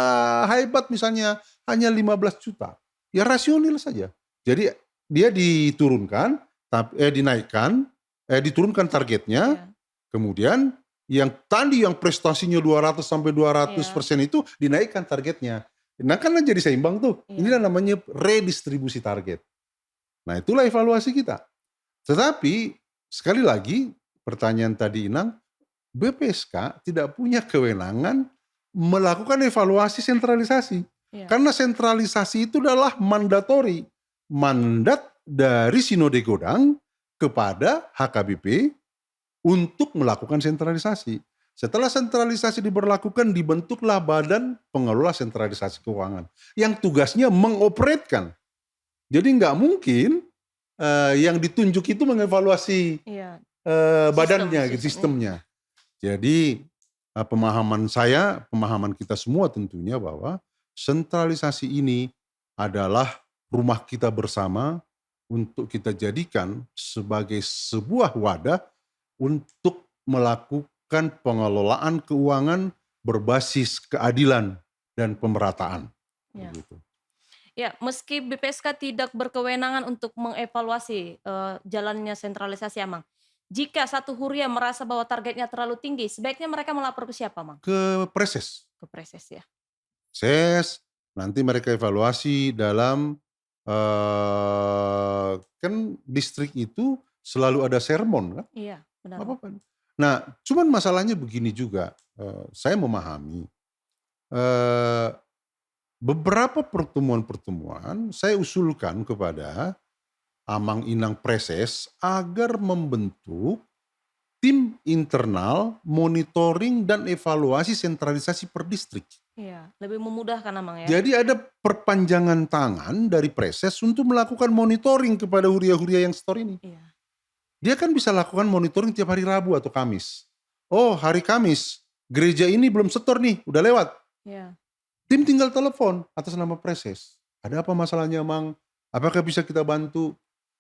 hebat misalnya hanya 15 juta. Ya rasional saja. Jadi dia diturunkan, dinaikkan, diturunkan targetnya, Iya. kemudian yang tadi yang prestasinya 200 sampai 200% itu dinaikkan targetnya. Nah kan jadi seimbang tuh. Iya. Inilah namanya redistribusi target. Nah itulah evaluasi kita. Tetapi sekali lagi pertanyaan tadi Inang, BPSK tidak punya kewenangan melakukan evaluasi sentralisasi. Iya. Karena sentralisasi itu adalah mandatori. Mandat dari Sinode Godang kepada HKBP untuk melakukan sentralisasi. Setelah sentralisasi diberlakukan, dibentuklah Badan Pengelola Sentralisasi Keuangan yang tugasnya mengoperatkan. Jadi nggak mungkin yang ditunjuk itu mengevaluasi Iya. badannya, Sistem. sistemnya. Jadi pemahaman saya, pemahaman kita semua tentunya bahwa sentralisasi ini adalah rumah kita bersama untuk kita jadikan sebagai sebuah wadah untuk melakukan pengelolaan keuangan berbasis keadilan dan pemerataan. Ya. Begitu. Ya, meski BPSK tidak berkewenangan untuk mengevaluasi jalannya sentralisasi Amang. Jika satu huria merasa bahwa targetnya terlalu tinggi, sebaiknya mereka melapor ke siapa, Mang? Ke preses. Ke preses ya. Ses, nanti mereka evaluasi dalam kan distrik itu selalu ada sermon kan? Iya, benar. Nggak apa-apa. Nah, cuman masalahnya begini juga, saya memahami beberapa pertemuan-pertemuan saya usulkan kepada Amang Inang Preses agar membentuk tim internal monitoring dan evaluasi sentralisasi per distrik. Iya, lebih memudahkan Amang ya. Jadi ada perpanjangan tangan dari preses untuk melakukan monitoring kepada huria-huria yang store ini. Iya. Dia kan bisa lakukan monitoring tiap hari Rabu atau Kamis. Oh, hari Kamis, gereja ini belum setor nih, udah lewat. Iya. Tim tinggal telepon atas nama preses. Ada apa masalahnya, Mang? Apakah bisa kita bantu?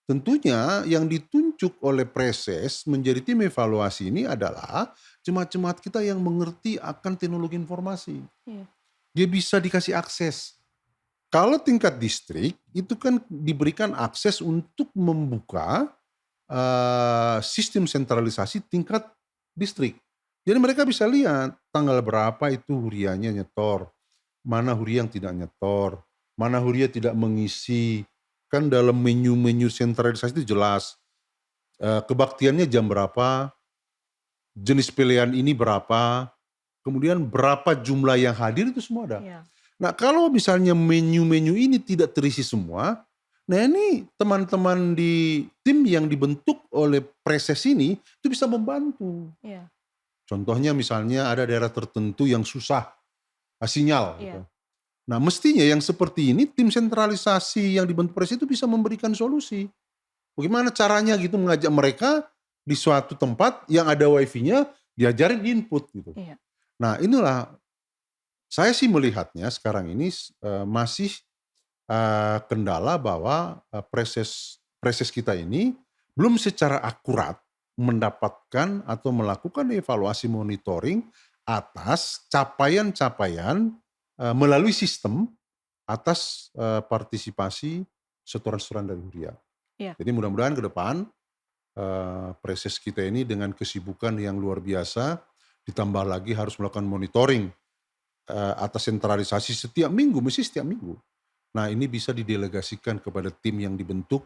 Tentunya yang ditunjuk oleh preses menjadi tim evaluasi ini adalah jemaat-jemaat kita yang mengerti akan teknologi informasi. Iya. Dia bisa dikasih akses. Kalau tingkat distrik itu kan diberikan akses untuk membuka sistem sentralisasi tingkat distrik. Jadi mereka bisa lihat tanggal berapa itu hurianya nyetor, mana huri yang tidak nyetor, mana huri yang tidak mengisi. Kan dalam menu-menu sentralisasi itu jelas, kebaktiannya jam berapa, jenis pilihan ini berapa, kemudian berapa jumlah yang hadir itu semua ada. Iya. Nah kalau misalnya menu-menu ini tidak terisi semua, nah ini teman-teman di tim yang dibentuk oleh preses ini itu bisa membantu. Iya. Contohnya misalnya ada daerah tertentu yang susah sinyal gitu. Iya. Nah mestinya yang seperti ini tim sentralisasi yang dibentuk preses itu bisa memberikan solusi. Bagaimana caranya gitu mengajak mereka di suatu tempat yang ada wifi-nya diajarin input gitu. Iya. Nah inilah saya sih melihatnya sekarang ini masih kendala bahwa preses kita ini belum secara akurat mendapatkan atau melakukan evaluasi monitoring atas capaian-capaian melalui sistem atas partisipasi setoran-setoran dari Huria. Iya. Jadi mudah-mudahan ke depan preses kita ini dengan kesibukan yang luar biasa ditambah lagi harus melakukan monitoring atas sentralisasi setiap minggu, mesti setiap minggu. Nah ini bisa didelegasikan kepada tim yang dibentuk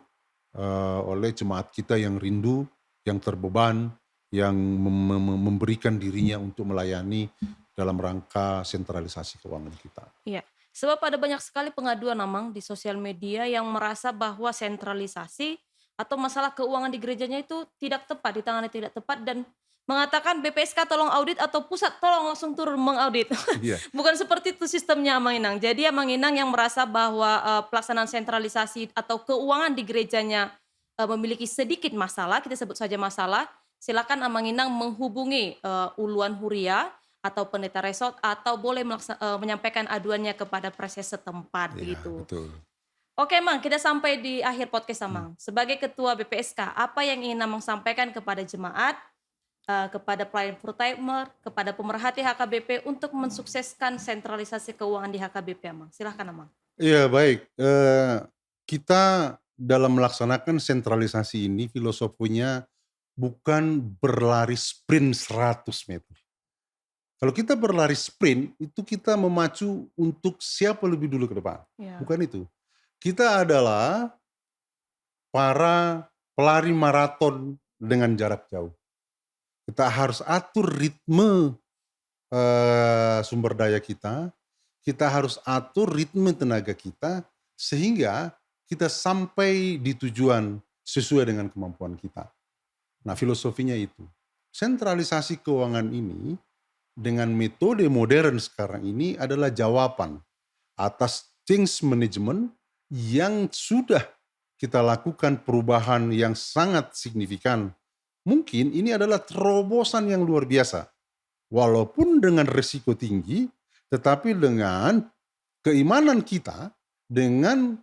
oleh jemaat kita yang rindu, yang terbeban, yang memberikan dirinya untuk melayani dalam rangka sentralisasi keuangan kita. Iya. Sebab ada banyak sekali pengaduan Amang di sosial media yang merasa bahwa sentralisasi atau masalah keuangan di gerejanya itu tidak tepat, ditangani tidak tepat dan mengatakan BPSK tolong audit atau pusat tolong langsung turun mengaudit. Iya, Bukan seperti itu sistemnya Amang Inang. Jadi Amang Inang yang merasa bahwa pelaksanaan sentralisasi atau keuangan di gerejanya memiliki sedikit masalah, kita sebut saja masalah, silakan Amang Inang menghubungi Uluan Huria atau pendeta resort atau boleh menyampaikan aduannya kepada preses setempat iya begitu. betul. Oke Mang, kita sampai di akhir podcast Hmm. Amang. Sebagai ketua BPSK, apa yang ingin Amang sampaikan kepada jemaat, kepada pelayan full timer, kepada pemerhati HKBP untuk mensukseskan sentralisasi keuangan di HKBP Amang? Silahkan Amang. Iya baik, kita dalam melaksanakan sentralisasi ini filosofinya bukan berlari sprint 100 meter. Kalau kita berlari sprint itu kita memacu untuk siapa lebih dulu ke depan, Ya. bukan itu. Kita adalah para pelari maraton dengan jarak jauh. Kita harus atur ritme sumber daya kita harus atur ritme tenaga kita sehingga kita sampai di tujuan sesuai dengan kemampuan kita. Nah filosofinya itu. Sentralisasi keuangan ini dengan metode modern sekarang ini adalah jawaban atas change management yang sudah kita lakukan perubahan yang sangat signifikan. Mungkin ini adalah terobosan yang luar biasa. Walaupun dengan risiko tinggi, tetapi dengan keimanan kita, dengan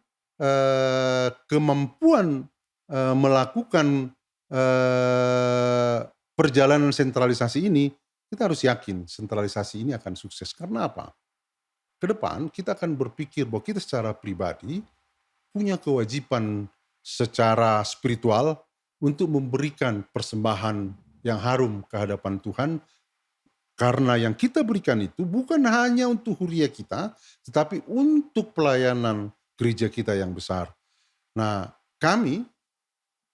kemampuan melakukan perjalanan sentralisasi ini, kita harus yakin sentralisasi ini akan sukses. Karena apa? Ke depan kita akan berpikir bahwa kita secara pribadi punya kewajiban secara spiritual untuk memberikan persembahan yang harum ke hadapan Tuhan. Karena yang kita berikan itu bukan hanya untuk huria kita, tetapi untuk pelayanan gereja kita yang besar. Nah, kami,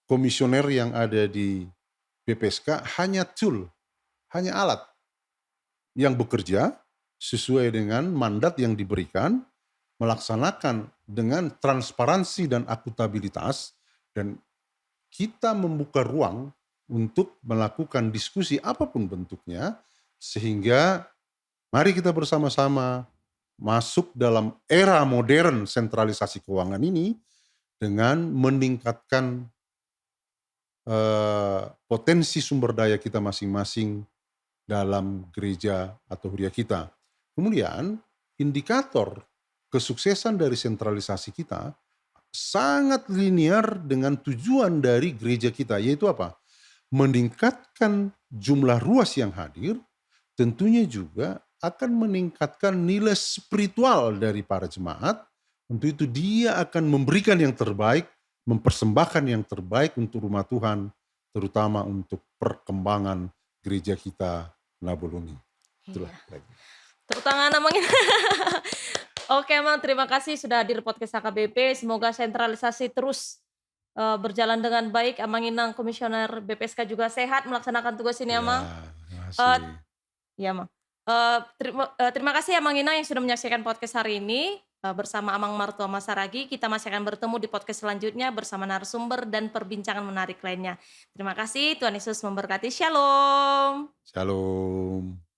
komisioner yang ada di BPSK, hanya tool, hanya alat yang bekerja sesuai dengan mandat yang diberikan, melaksanakan dengan transparansi dan akuntabilitas, dan kita membuka ruang untuk melakukan diskusi apapun bentuknya, sehingga mari kita bersama-sama masuk dalam era modern sentralisasi keuangan ini dengan meningkatkan potensi sumber daya kita masing-masing dalam gereja atau huria kita. Kemudian indikator kesuksesan dari sentralisasi kita sangat linear dengan tujuan dari gereja kita, yaitu apa? Meningkatkan jumlah ruas yang hadir, tentunya juga akan meningkatkan nilai spiritual dari para jemaat Untuk itu dia akan memberikan yang terbaik, mempersembahkan yang terbaik untuk rumah Tuhan, terutama untuk perkembangan gereja kita Naboloni. Itulah Iya. lagi. Tepuk tangan namanya. Oke, Mang, terima kasih sudah hadir podcast HKBP. Semoga sentralisasi terus berjalan dengan baik. Amang Inang Komisioner BPSK juga sehat melaksanakan tugas ini, Ya, Amang. terima Eh, kasih. ya, Mang. Terima kasih Amang Inang yang sudah menyaksikan podcast hari ini. Bersama Amang Martua Masaragi, kita masih akan bertemu di podcast selanjutnya bersama narasumber dan perbincangan menarik lainnya. Terima kasih, Tuhan Yesus memberkati. Shalom. Shalom.